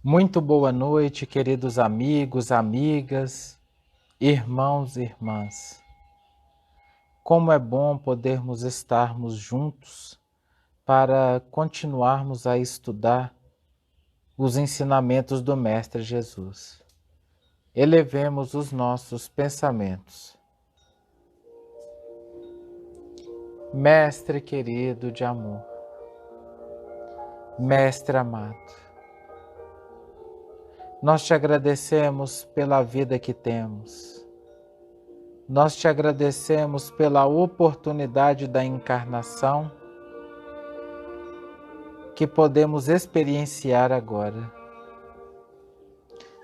Muito boa noite, queridos amigos, amigas, irmãos e irmãs. Como é bom podermos estarmos juntos para continuarmos a estudar os ensinamentos do Mestre Jesus. Elevemos os nossos pensamentos. Mestre querido de amor, Mestre amado, nós te agradecemos pela vida que temos. Nós te agradecemos pela oportunidade da encarnação que podemos experienciar agora.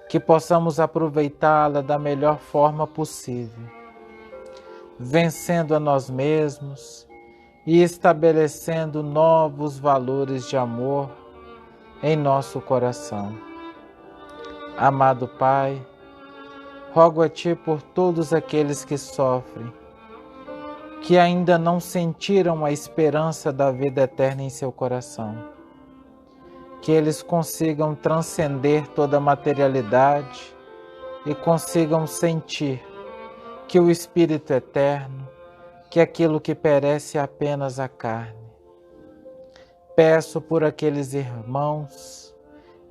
Que possamos aproveitá-la da melhor forma possível, vencendo a nós mesmos e estabelecendo novos valores de amor em nosso coração. Amado Pai, rogo a Ti por todos aqueles que sofrem, que ainda não sentiram a esperança da vida eterna em seu coração. Que eles consigam transcender toda a materialidade e consigam sentir que o Espírito é eterno, que aquilo que perece é apenas a carne. Peço por aqueles irmãos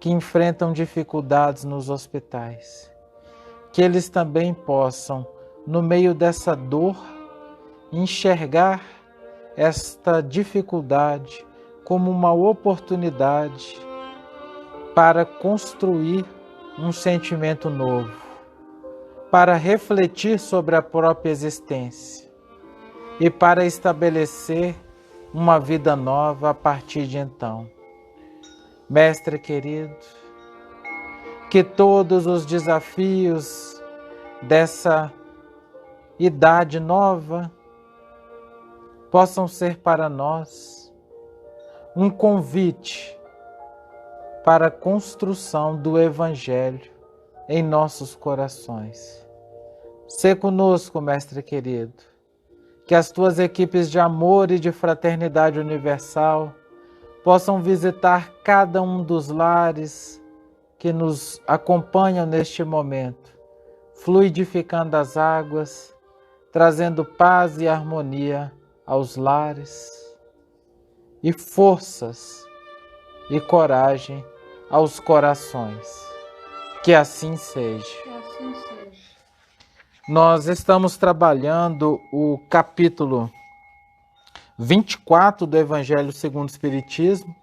que enfrentam dificuldades nos hospitais, que eles também possam, no meio dessa dor, enxergar esta dificuldade como uma oportunidade para construir um sentimento novo, para refletir sobre a própria existência e para estabelecer uma vida nova a partir de então. Mestre querido, que todos os desafios dessa idade nova possam ser para nós um convite para a construção do Evangelho em nossos corações. Sê conosco, Mestre querido, que as tuas equipes de amor e de fraternidade universal possam visitar cada um dos lares que nos acompanham neste momento, fluidificando as águas, trazendo paz e harmonia aos lares e forças e coragem aos corações. Que assim seja. Que assim seja. Nós estamos trabalhando o capítulo 24 do Evangelho segundo o Espiritismo.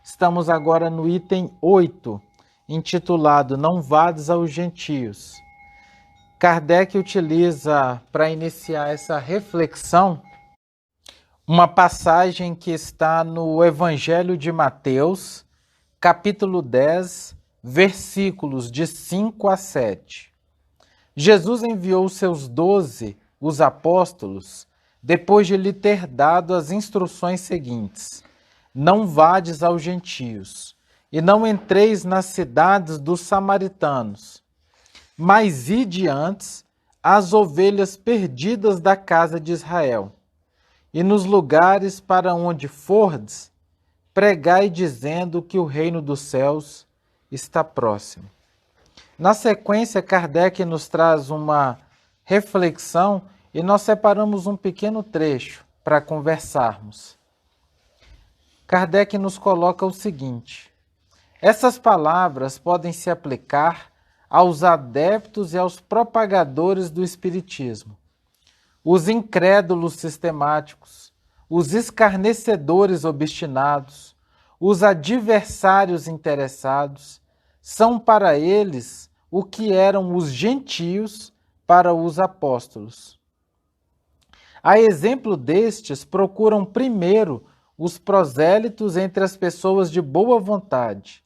Estamos agora no item 8, intitulado Não vades aos gentios. Kardec utiliza para iniciar essa reflexão uma passagem que está no Evangelho de Mateus, capítulo 10, versículos de 5 a 7. Jesus enviou seus 12, os apóstolos, depois de lhe ter dado as instruções seguintes: Não vades aos gentios, e não entreis nas cidades dos samaritanos, mas ide antes às ovelhas perdidas da casa de Israel. E nos lugares para onde fordes, pregai dizendo que o reino dos céus está próximo. Na sequência, Kardec nos traz uma reflexão e nós separamos um pequeno trecho para conversarmos. Kardec nos coloca o seguinte: essas palavras podem se aplicar aos adeptos e aos propagadores do Espiritismo, os incrédulos sistemáticos, os escarnecedores obstinados, os adversários interessados, são para eles o que eram os gentios para os apóstolos. A exemplo destes, procuram primeiro os prosélitos entre as pessoas de boa vontade,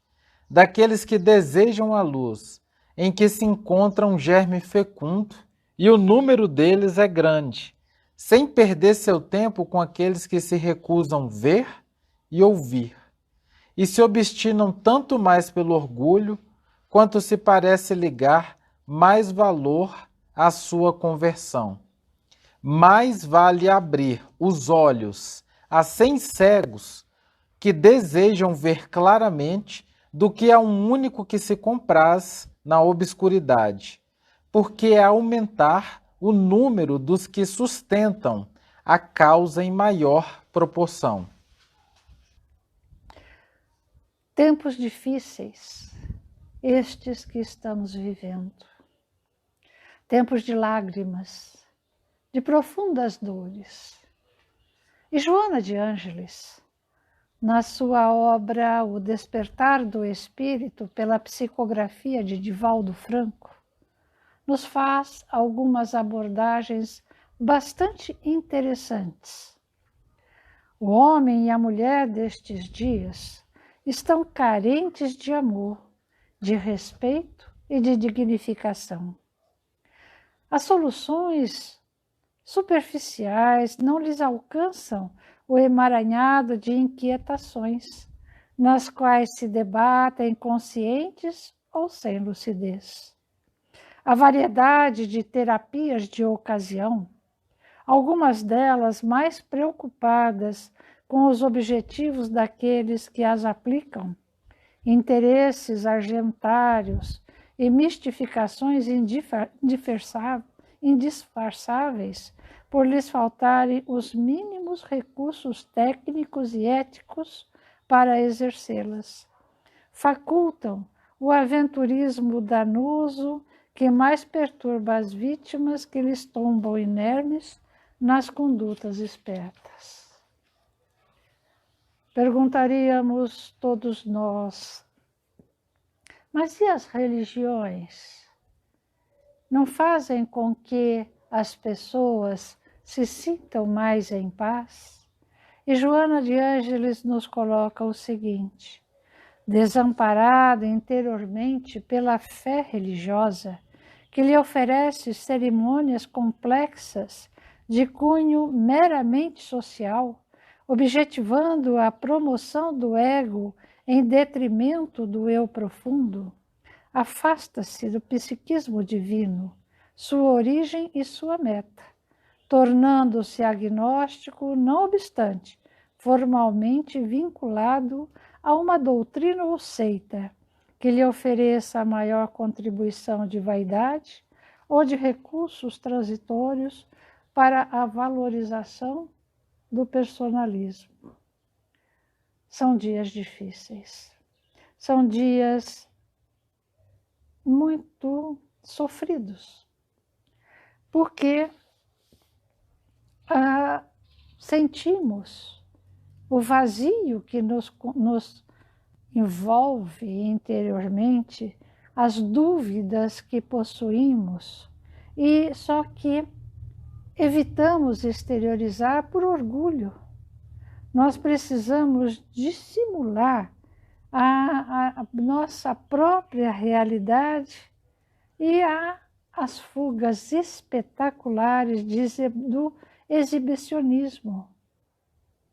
daqueles que desejam a luz, em que se encontra um germe fecundo, e o número deles é grande, sem perder seu tempo com aqueles que se recusam ver e ouvir, e se obstinam tanto mais pelo orgulho, quanto se parece ligar mais valor à sua conversão. Mais vale abrir os olhos a 100 cegos que desejam ver claramente do que a um único que se compraz na obscuridade, porque é aumentar o número dos que sustentam a causa em maior proporção. Tempos difíceis, estes que estamos vivendo. Tempos de lágrimas, de profundas dores. E Joana de Ângeles, na sua obra O Despertar do Espírito, pela psicografia de Divaldo Franco, nos faz algumas abordagens bastante interessantes. O homem e a mulher destes dias estão carentes de amor, de respeito e de dignificação. As soluções superficiais não lhes alcançam o emaranhado de inquietações, nas quais se debatem conscientes ou sem lucidez. A variedade de terapias de ocasião, algumas delas mais preocupadas com os objetivos daqueles que as aplicam, interesses argentários e mistificações indisfarçáveis por lhes faltarem os mínimos recursos técnicos e éticos para exercê-las. Facultam o aventurismo danoso que mais perturba as vítimas que lhes tombam inermes nas condutas espertas. Perguntaríamos todos nós, mas e as religiões? Não fazem com que as pessoas se sintam mais em paz? E Joana de Ângeles nos coloca o seguinte: desamparada interiormente pela fé religiosa, que lhe oferece cerimônias complexas de cunho meramente social, objetivando a promoção do ego em detrimento do eu profundo, afasta-se do psiquismo divino, sua origem e sua meta, tornando-se agnóstico, não obstante, formalmente vinculado a uma doutrina ou seita que lhe ofereça a maior contribuição de vaidade ou de recursos transitórios para a valorização do personalismo. São dias difíceis, são dias muito sofridos, porque sentimos o vazio que nos envolve interiormente, as dúvidas que possuímos, e só que evitamos exteriorizar por orgulho. Nós precisamos dissimular a nossa própria realidade e as fugas espetaculares do exibicionismo,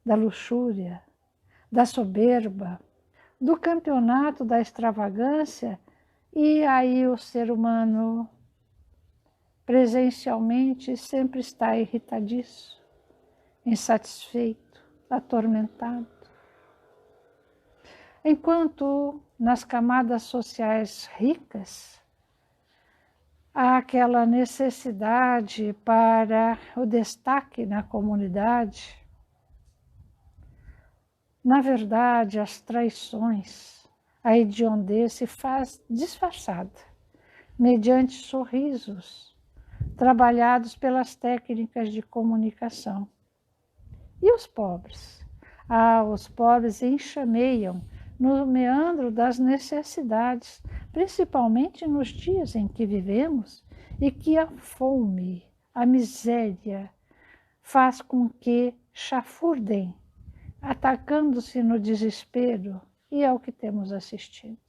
da luxúria, da soberba, do campeonato da extravagância, e aí o ser humano presencialmente sempre está irritadiço, insatisfeito, atormentado. Enquanto nas camadas sociais ricas há aquela necessidade para o destaque na comunidade, na verdade, as traições, a hediondez se faz disfarçada, mediante sorrisos, trabalhados pelas técnicas de comunicação. E os pobres? Os pobres enxameiam no meandro das necessidades, principalmente nos dias em que vivemos e que a fome, a miséria, faz com que chafurdem, atacando-se no desespero, e é o que temos assistido.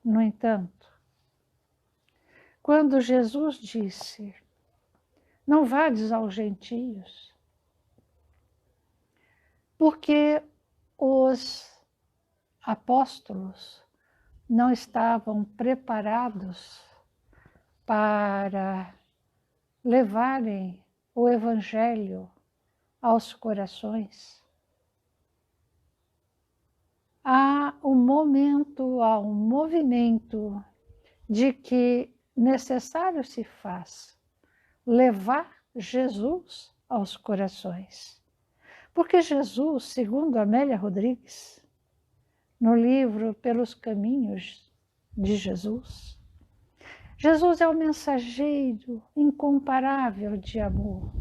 No entanto, quando Jesus disse: não vades aos gentios, porque os apóstolos não estavam preparados para levarem o evangelho aos corações. há um momento, há um movimento de que necessário se faz levar Jesus aos corações. Porque Jesus, segundo Amélia Rodrigues, no livro Pelos Caminhos de Jesus, Jesus é o mensageiro incomparável de amor.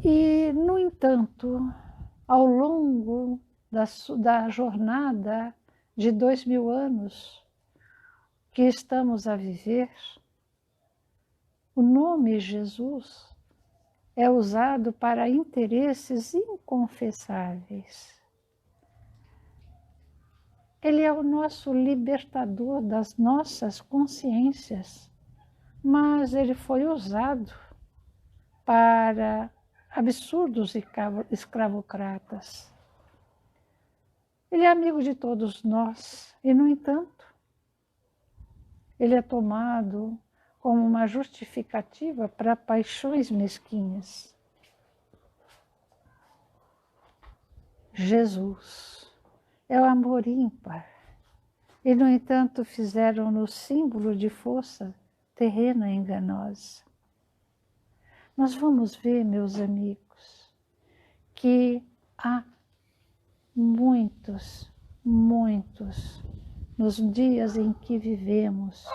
E, no entanto, ao longo da jornada de 2000 anos que estamos a viver, o nome Jesus é usado para interesses inconfessáveis. Ele é o nosso libertador das nossas consciências, mas ele foi usado para absurdos escravocratas. Ele é amigo de todos nós e, no entanto, ele é tomado como uma justificativa para paixões mesquinhas. Jesus é o amor ímpar e, no entanto, fizeram-no símbolo de força terrena e enganosa. Nós vamos ver, meus amigos, que há muitos, nos dias em que vivemos,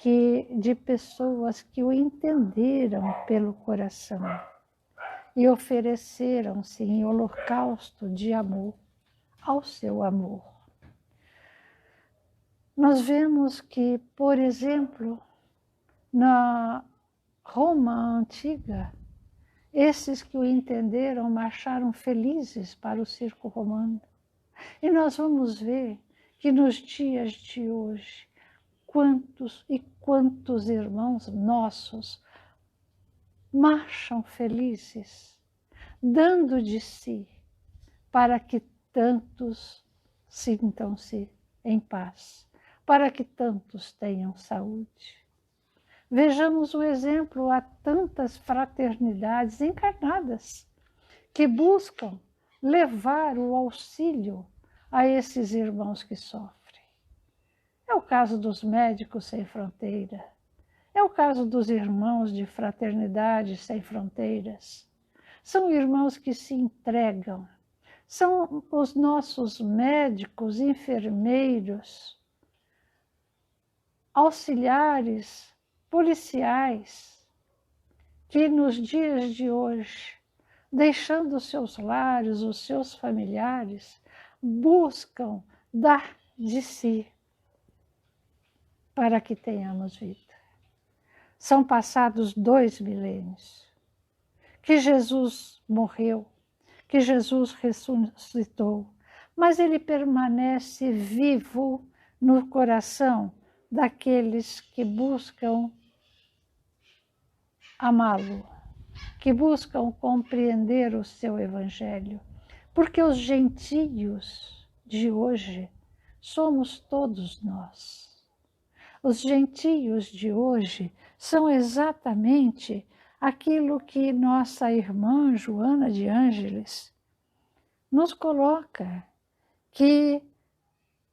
de pessoas que o entenderam pelo coração e ofereceram-se em holocausto de amor ao seu amor. Nós vemos que, por exemplo, na Roma antiga, esses que o entenderam marcharam felizes para o circo romano. E nós vamos ver que nos dias de hoje, quantos e quantos irmãos nossos marcham felizes, dando de si, para que tantos sintam-se em paz, para que tantos tenham saúde. Vejamos o exemplo a tantas fraternidades encarnadas que buscam levar o auxílio a esses irmãos que sofrem. É o caso dos Médicos Sem Fronteira, é o caso dos irmãos de Fraternidade Sem Fronteiras. São irmãos que se entregam, são os nossos médicos, enfermeiros, auxiliares, policiais, que nos dias de hoje, deixando os seus lares, os seus familiares, buscam dar de si para que tenhamos vida. São passados 2 milênios que Jesus morreu, que Jesus ressuscitou, mas ele permanece vivo no coração daqueles que buscam amá-lo, que buscam compreender o seu evangelho, porque os gentios de hoje somos todos nós. Os gentios de hoje são exatamente aquilo que nossa irmã Joana de Ângeles nos coloca, que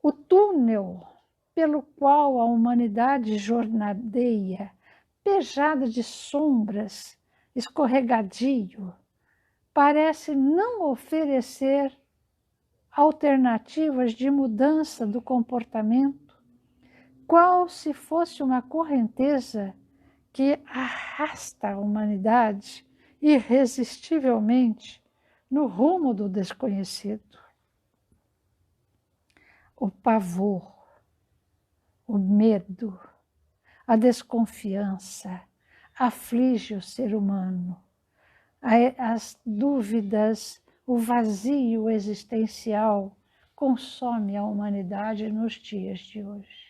o túnel pelo qual a humanidade jornadeia, pejada de sombras, escorregadio, parece não oferecer alternativas de mudança do comportamento, qual se fosse uma correnteza que arrasta a humanidade irresistivelmente no rumo do desconhecido. O pavor, o medo, a desconfiança aflige o ser humano. As dúvidas, o vazio existencial consome a humanidade nos dias de hoje.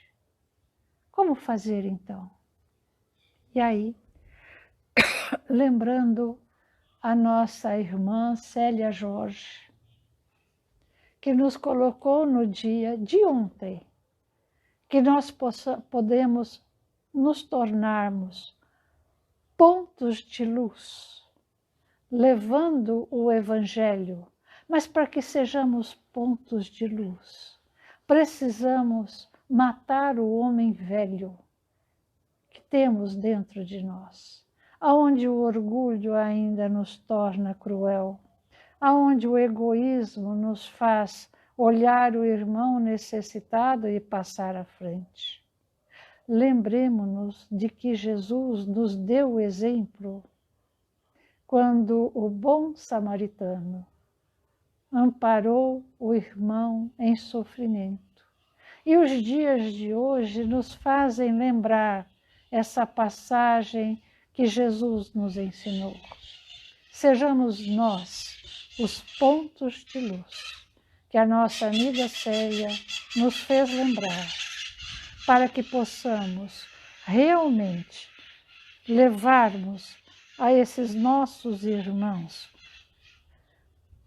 Como fazer então? E aí, lembrando a nossa irmã Célia Jorge, que nos colocou no dia de ontem, que nós podemos nos tornarmos pontos de luz, levando o Evangelho mas para que sejamos pontos de luz. Precisamos matar o homem velho que temos dentro de nós, aonde o orgulho ainda nos torna cruel, aonde o egoísmo nos faz olhar o irmão necessitado e passar à frente. Lembremos-nos de que Jesus nos deu o exemplo quando o bom samaritano amparou o irmão em sofrimento. E os dias de hoje nos fazem lembrar essa passagem que Jesus nos ensinou. Sejamos nós os pontos de luz que a nossa amiga Célia nos fez lembrar, para que possamos realmente levarmos a esses nossos irmãos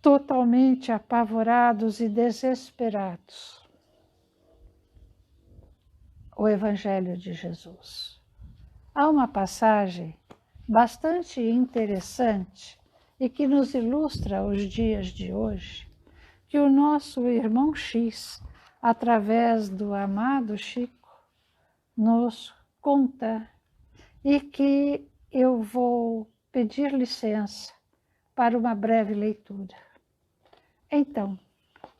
totalmente apavorados e desesperados o Evangelho de Jesus. Há uma passagem bastante interessante e que nos ilustra os dias de hoje, que o nosso irmão X, através do amado Chico, nos conta e que eu vou pedir licença para uma breve leitura. Então,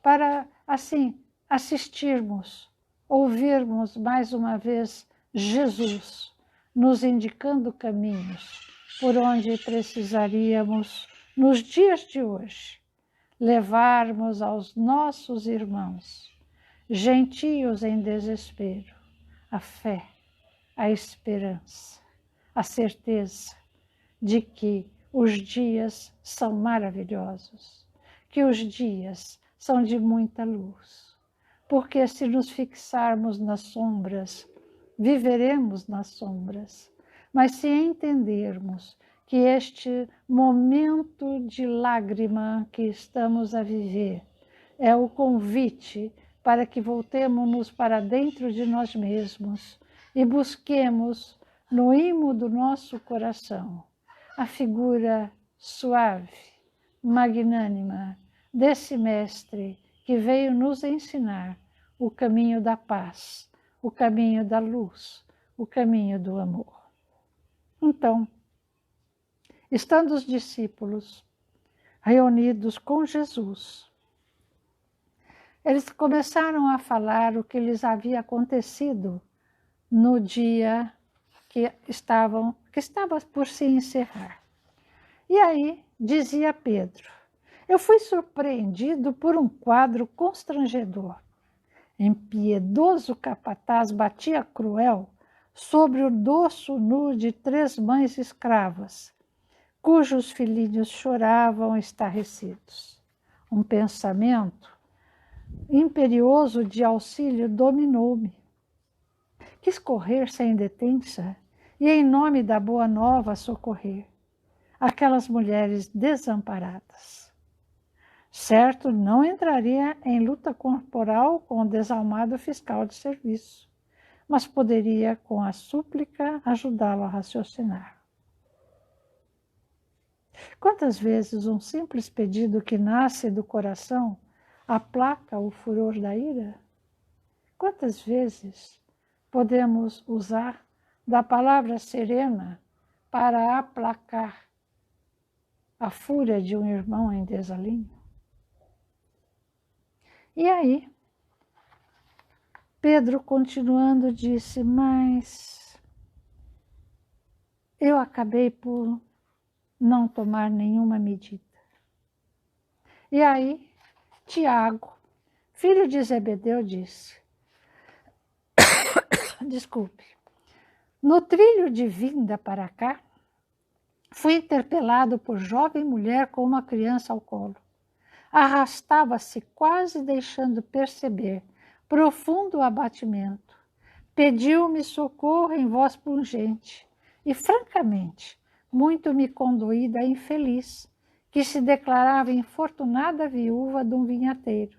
para assim assistirmos, ouvirmos mais uma vez Jesus nos indicando caminhos por onde precisaríamos, nos dias de hoje, levarmos aos nossos irmãos, gentios em desespero, a fé, a esperança, a certeza de que os dias são maravilhosos, que os dias são de muita luz, porque se nos fixarmos nas sombras, viveremos nas sombras, mas se entendermos que este momento de lágrima que estamos a viver é o convite para que voltemos para dentro de nós mesmos e busquemos no imo do nosso coração a figura suave, magnânima desse mestre que veio nos ensinar o caminho da paz, o caminho da luz, o caminho do amor. Então, estando os discípulos reunidos com Jesus, eles começaram a falar o que lhes havia acontecido no dia que estava por se encerrar. E aí dizia Pedro: eu fui surpreendido por um quadro constrangedor. Impiedoso capataz batia cruel sobre o dorso nu de 3 mães escravas, cujos filhinhos choravam estarrecidos. Um pensamento imperioso de auxílio dominou-me. Quis correr sem detença e, em nome da boa nova, socorrer aquelas mulheres desamparadas. Certo, não entraria em luta corporal com o desalmado fiscal de serviço, mas poderia, com a súplica, ajudá-lo a raciocinar. Quantas vezes um simples pedido que nasce do coração aplaca o furor da ira? Quantas vezes podemos usar da palavra serena para aplacar a fúria de um irmão em desalinho? E aí, Pedro, continuando, disse: mas eu acabei por não tomar nenhuma medida. E aí, Tiago, filho de Zebedeu, disse: desculpe, no trilho de vinda para cá, fui interpelado por jovem mulher com uma criança ao colo. Arrastava-se, quase deixando perceber profundo abatimento. Pediu-me socorro em voz pungente e, francamente, muito me condoída a infeliz, que se declarava infortunada viúva de um vinhateiro.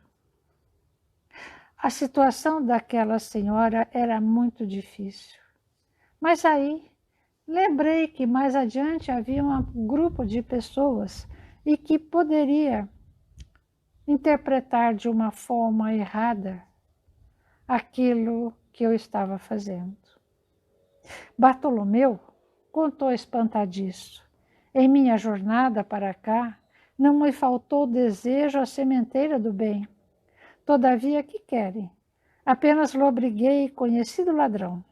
A situação daquela senhora era muito difícil. Mas aí lembrei que mais adiante havia um grupo de pessoas e que poderia interpretar de uma forma errada aquilo que eu estava fazendo. Bartolomeu contou espantadiço: em minha jornada para cá, não me faltou desejo à sementeira do bem. Todavia, que querem? Apenas lobriguei conhecido ladrão.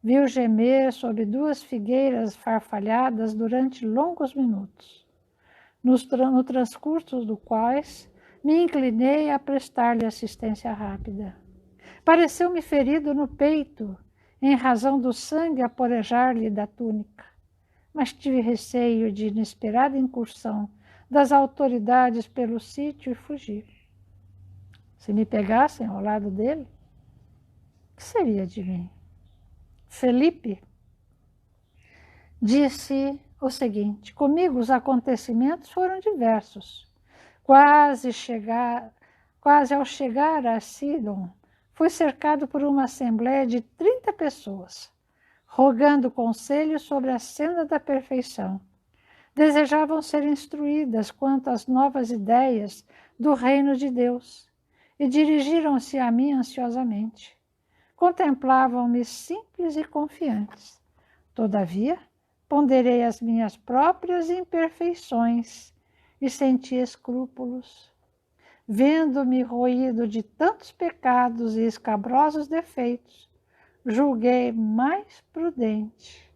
Viu gemer sob 2 figueiras farfalhadas durante longos minutos, no transcurso do quais me inclinei a prestar-lhe assistência rápida. Pareceu-me ferido no peito, em razão do sangue a porejar-lhe da túnica, mas tive receio de inesperada incursão das autoridades pelo sítio e fugi. Se me pegassem ao lado dele, o que seria de mim? Felipe disse o seguinte: comigo os acontecimentos foram diversos. Quase ao chegar a Sidon, fui cercado por uma assembleia de 30 pessoas, rogando conselhos sobre a senda da perfeição. Desejavam ser instruídas quanto às novas ideias do reino de Deus e dirigiram-se a mim ansiosamente. Contemplavam-me simples e confiantes. Todavia, ponderei as minhas próprias imperfeições e senti escrúpulos. Vendo-me roído de tantos pecados e escabrosos defeitos, julguei mais prudente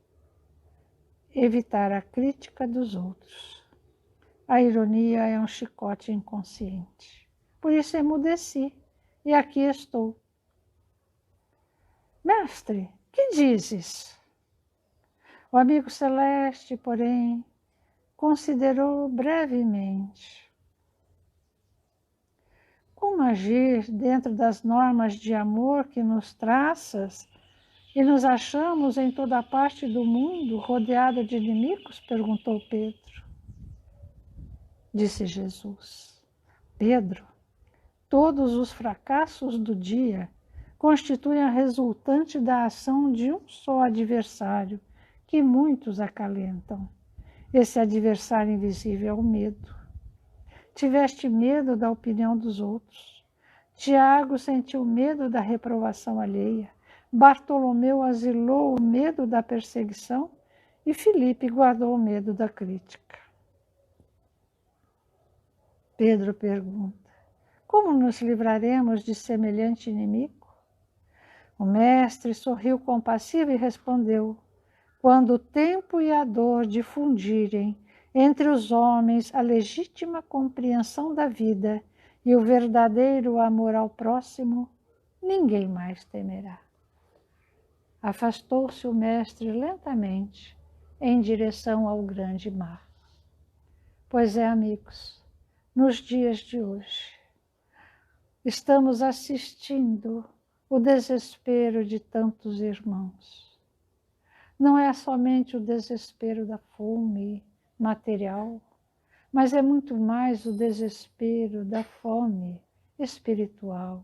evitar a crítica dos outros. A ironia é um chicote inconsciente. Por isso emudeci e aqui estou. Mestre, que dizes? O amigo celeste, porém, considerou brevemente. Como agir dentro das normas de amor que nos traças e nos achamos em toda parte do mundo rodeado de inimigos? Perguntou Pedro. Disse Jesus: Pedro, todos os fracassos do dia constituem a resultante da ação de um só adversário, que muitos acalentam. Esse adversário invisível é o medo. Tiveste medo da opinião dos outros. Tiago sentiu medo da reprovação alheia. Bartolomeu asilou o medo da perseguição e Filipe guardou o medo da crítica. Pedro pergunta: como nos livraremos de semelhante inimigo? O mestre sorriu compassivo e respondeu: quando o tempo e a dor difundirem entre os homens a legítima compreensão da vida e o verdadeiro amor ao próximo, ninguém mais temerá. Afastou-se o mestre lentamente em direção ao grande mar. Pois é, amigos, nos dias de hoje, estamos assistindo o desespero de tantos irmãos. Não é somente o desespero da fome material, mas é muito mais o desespero da fome espiritual.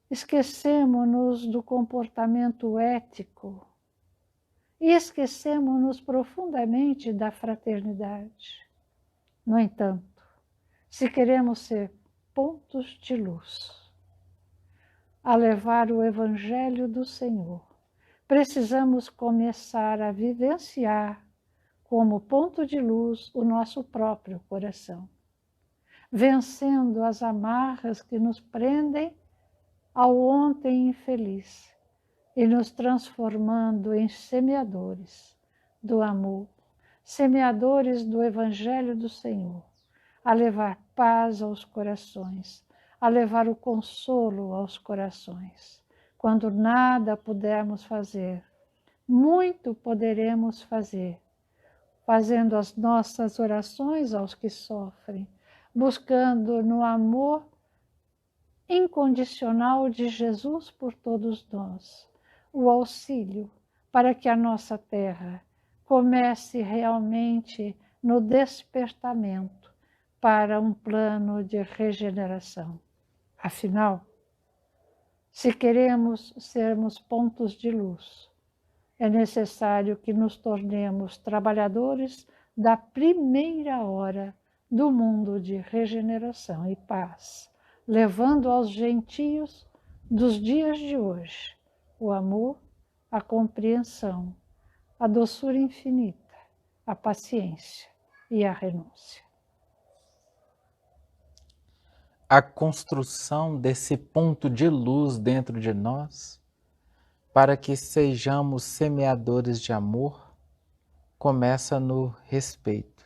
Esquecemos-nos do comportamento ético e esquecemos-nos profundamente da fraternidade. No entanto, se queremos ser pontos de luz a levar o Evangelho do Senhor, precisamos começar a vivenciar como ponto de luz o nosso próprio coração, vencendo as amarras que nos prendem ao ontem infeliz e nos transformando em semeadores do amor, semeadores do Evangelho do Senhor, a levar paz aos corações, a levar o consolo aos corações. Quando nada pudermos fazer, muito poderemos fazer, fazendo as nossas orações aos que sofrem, buscando no amor incondicional de Jesus por todos nós o auxílio para que a nossa terra comece realmente no despertamento para um plano de regeneração. Afinal, se queremos sermos pontos de luz, é necessário que nos tornemos trabalhadores da primeira hora do mundo de regeneração e paz, levando aos gentios dos dias de hoje o amor, a compreensão, a doçura infinita, a paciência e a renúncia. A construção desse ponto de luz dentro de nós, para que sejamos semeadores de amor, começa no respeito,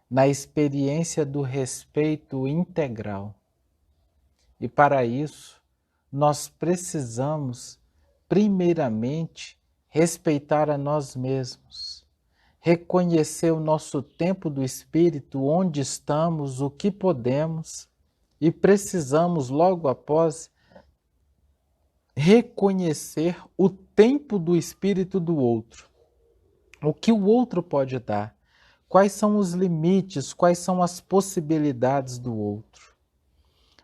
na experiência do respeito integral. E para isso, nós precisamos, primeiramente, respeitar a nós mesmos, reconhecer o nosso tempo do Espírito, onde estamos, o que podemos, e precisamos, logo após, reconhecer o tempo do Espírito do outro. O que o outro pode dar, quais são os limites, quais são as possibilidades do outro.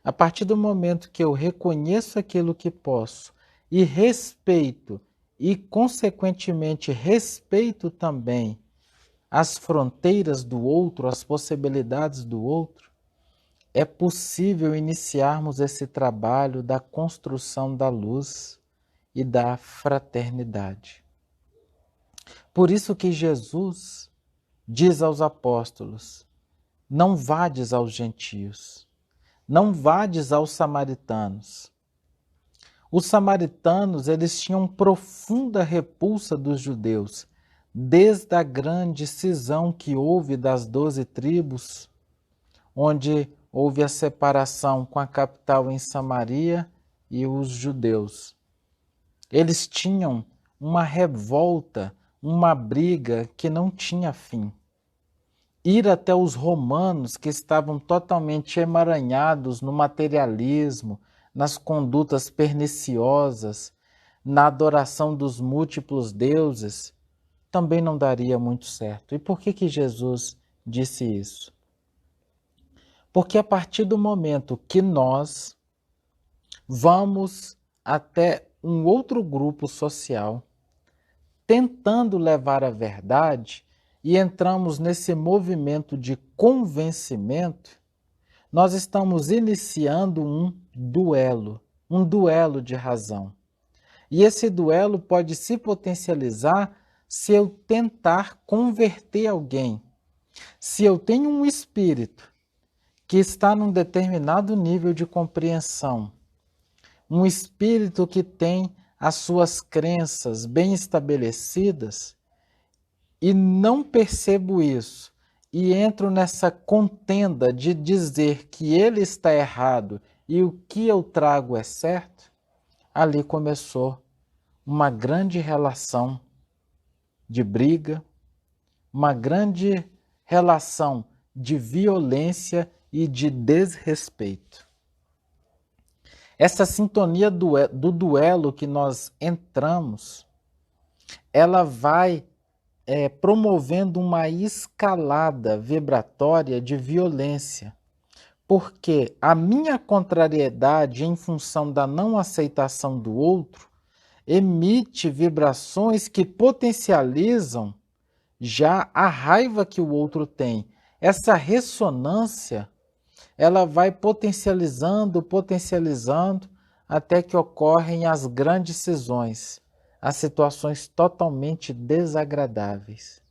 A partir do momento que eu reconheço aquilo que posso e respeito, e consequentemente respeito também as fronteiras do outro, as possibilidades do outro, é possível iniciarmos esse trabalho da construção da luz e da fraternidade. Por isso que Jesus diz aos apóstolos: não vades aos gentios, não vades aos samaritanos. Os samaritanos, eles tinham profunda repulsa dos judeus, desde a grande cisão que houve das 12 tribos, onde houve a separação com a capital em Samaria e os judeus. Eles tinham uma revolta, uma briga que não tinha fim. Ir até os romanos, que estavam totalmente emaranhados no materialismo, nas condutas perniciosas, na adoração dos múltiplos deuses, também não daria muito certo. E por que Jesus disse isso? Porque a partir do momento que nós vamos até um outro grupo social, tentando levar a verdade, e entramos nesse movimento de convencimento, nós estamos iniciando um duelo de razão. E esse duelo pode se potencializar se eu tentar converter alguém. Se eu tenho um espírito que está num determinado nível de compreensão, um espírito que tem as suas crenças bem estabelecidas, e não percebo isso, e entro nessa contenda de dizer que ele está errado e o que eu trago é certo, ali começou uma grande relação de briga, uma grande relação de violência e de desrespeito. Essa sintonia do duelo que nós entramos, ela vai promovendo uma escalada vibratória de violência, porque a minha contrariedade em função da não aceitação do outro emite vibrações que potencializam já a raiva que o outro tem. Essa ressonância, ela vai potencializando, até que ocorrem as grandes cisões, as situações totalmente desagradáveis.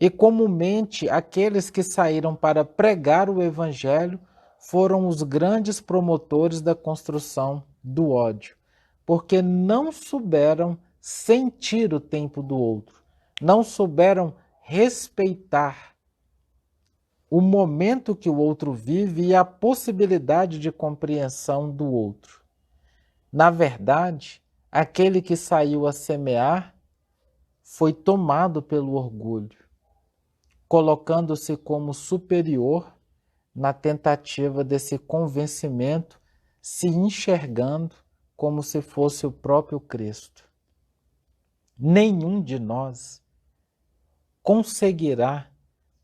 E comumente aqueles que saíram para pregar o Evangelho foram os grandes promotores da construção do ódio, porque não souberam sentir o tempo do outro, não souberam respeitar o momento que o outro vive e a possibilidade de compreensão do outro. Na verdade, aquele que saiu a semear foi tomado pelo orgulho, colocando-se como superior na tentativa desse convencimento, se enxergando como se fosse o próprio Cristo. Nenhum de nós conseguirá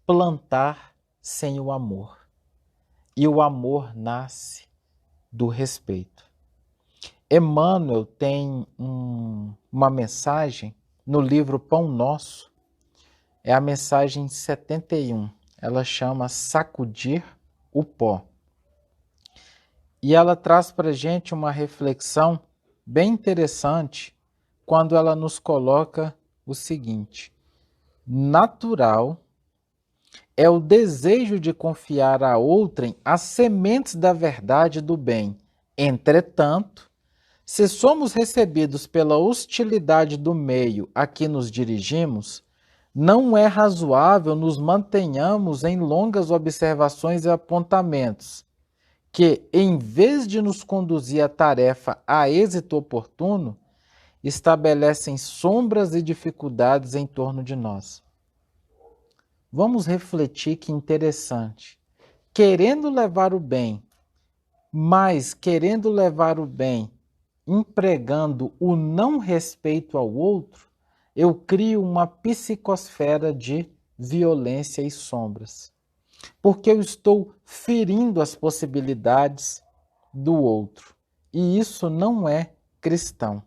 plantar sem o amor. E o amor nasce do respeito. Emmanuel tem uma mensagem no livro Pão Nosso, é a mensagem 71. ela chama Sacudir o Pó. E ela traz para a gente uma reflexão bem interessante quando ela nos coloca o seguinte: natural é o desejo de confiar a outrem as sementes da verdade e do bem. Entretanto, se somos recebidos pela hostilidade do meio a que nos dirigimos, não é razoável nos mantenhamos em longas observações e apontamentos, que, em vez de nos conduzir à tarefa a êxito oportuno, estabelecem sombras e dificuldades em torno de nós. Vamos refletir que interessante. Querendo levar o bem, mas querendo levar o bem empregando o não respeito ao outro, eu crio uma psicosfera de violência e sombras. Porque eu estou ferindo as possibilidades do outro. E isso não é cristão.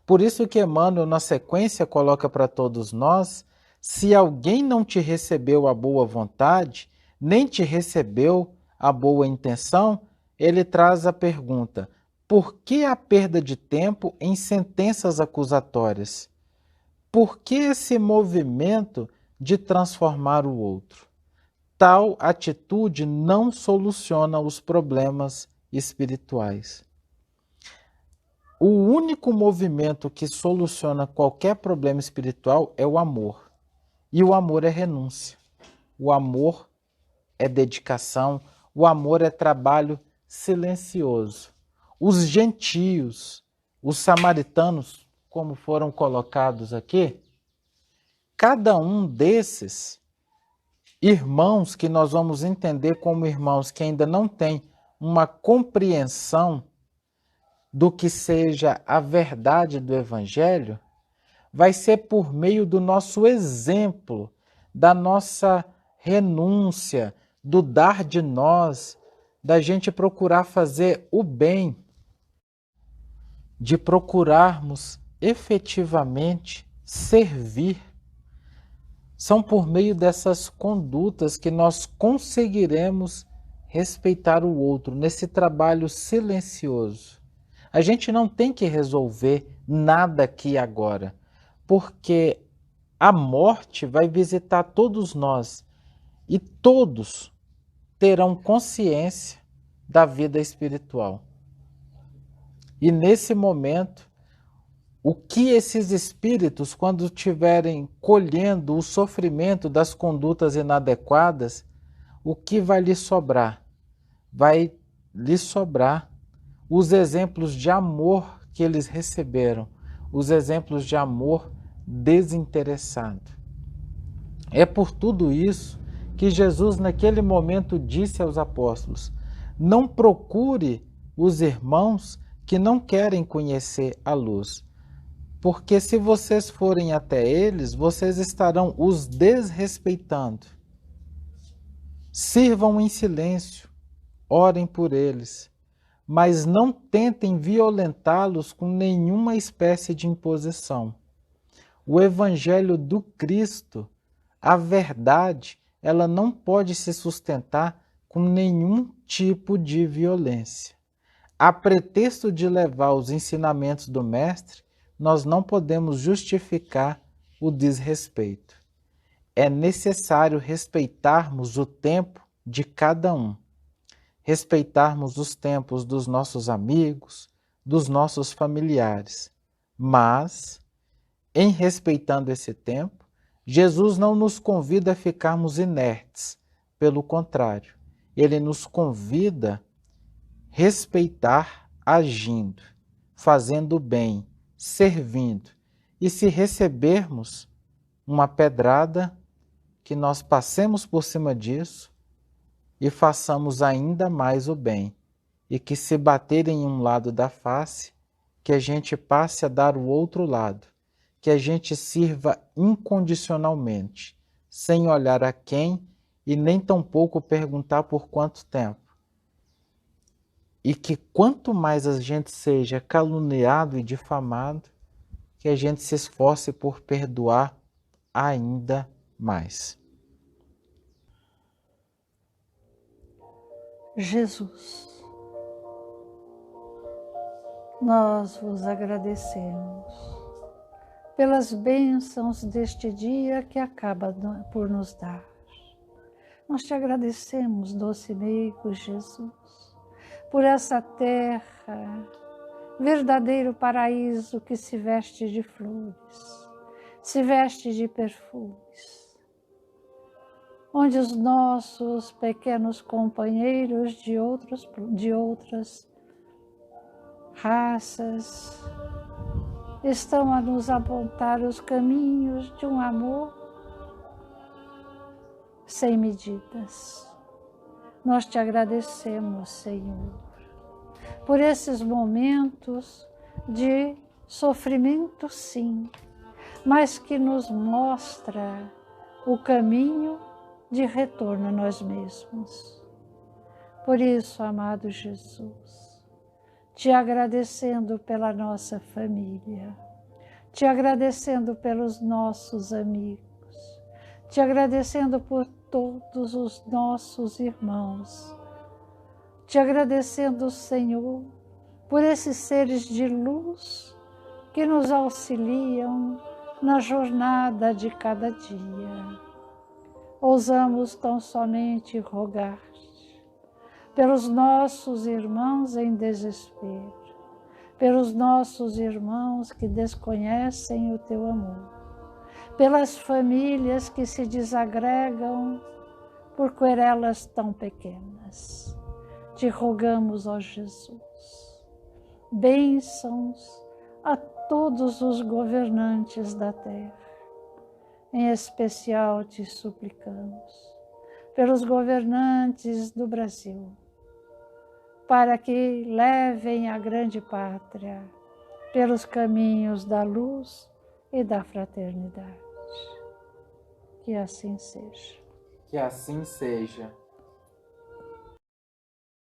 Por isso que Emmanuel, na sequência, coloca para todos nós: se alguém não te recebeu a boa vontade, nem te recebeu a boa intenção, ele traz a pergunta: por que a perda de tempo em sentenças acusatórias? Por que esse movimento de transformar o outro? Tal atitude não soluciona os problemas espirituais. O único movimento que soluciona qualquer problema espiritual é o amor. E o amor é renúncia. O amor é dedicação. O amor é trabalho silencioso. Os gentios, os samaritanos, como foram colocados aqui, cada um desses irmãos que nós vamos entender como irmãos que ainda não têm uma compreensão do que seja a verdade do Evangelho, vai ser por meio do nosso exemplo, da nossa renúncia, do dar de nós, da gente procurar fazer o bem, de procurarmos efetivamente servir. São por meio dessas condutas que nós conseguiremos respeitar o outro nesse trabalho silencioso. A gente não tem que resolver nada aqui e agora, porque a morte vai visitar todos nós e todos terão consciência da vida espiritual. E nesse momento, o que esses espíritos, quando estiverem colhendo o sofrimento das condutas inadequadas, o que vai lhe sobrar? Vai lhe sobrar os exemplos de amor que eles receberam, os exemplos de amor desinteressado. É por tudo isso que Jesus, naquele momento, disse aos apóstolos: não procure os irmãos que não querem conhecer a luz, porque se vocês forem até eles, vocês estarão os desrespeitando. Sirvam em silêncio, orem por eles, mas não tentem violentá-los com nenhuma espécie de imposição. O Evangelho do Cristo, a verdade, ela não pode se sustentar com nenhum tipo de violência. A pretexto de levar os ensinamentos do Mestre, nós não podemos justificar o desrespeito. É necessário respeitarmos o tempo de cada um. Respeitarmos os tempos dos nossos amigos, dos nossos familiares. Mas, em respeitando esse tempo, Jesus não nos convida a ficarmos inertes. Pelo contrário, ele nos convida a respeitar agindo, fazendo o bem, servindo. E se recebermos uma pedrada, que nós passemos por cima disso e façamos ainda mais o bem. E que se bater em um lado da face, que a gente passe a dar o outro lado. Que a gente sirva incondicionalmente, sem olhar a quem e nem tampouco perguntar por quanto tempo. E que quanto mais a gente seja caluniado e difamado, que a gente se esforce por perdoar ainda mais. Jesus. Nós vos agradecemos pelas bênçãos deste dia que acaba por nos dar. Nós te agradecemos, doce meigo Jesus, por essa terra, verdadeiro paraíso que se veste de flores, se veste de perfumes, onde os nossos pequenos companheiros de outras raças estão a nos apontar os caminhos de um amor sem medidas. Nós te agradecemos, Senhor, por esses momentos de sofrimento, sim, mas que nos mostra o caminho de retorno a nós mesmos. Por isso, amado Jesus, te agradecendo pela nossa família, te agradecendo pelos nossos amigos, te agradecendo por todos os nossos irmãos, te agradecendo, Senhor, por esses seres de luz que nos auxiliam na jornada de cada dia. Ousamos tão somente rogar-te pelos nossos irmãos em desespero, pelos nossos irmãos que desconhecem o teu amor, pelas famílias que se desagregam por querelas tão pequenas. Te rogamos, ó Jesus, bênçãos a todos os governantes da terra. Em especial te suplicamos pelos governantes do Brasil, para que levem a grande pátria pelos caminhos da luz e da fraternidade. Que assim seja. Que assim seja.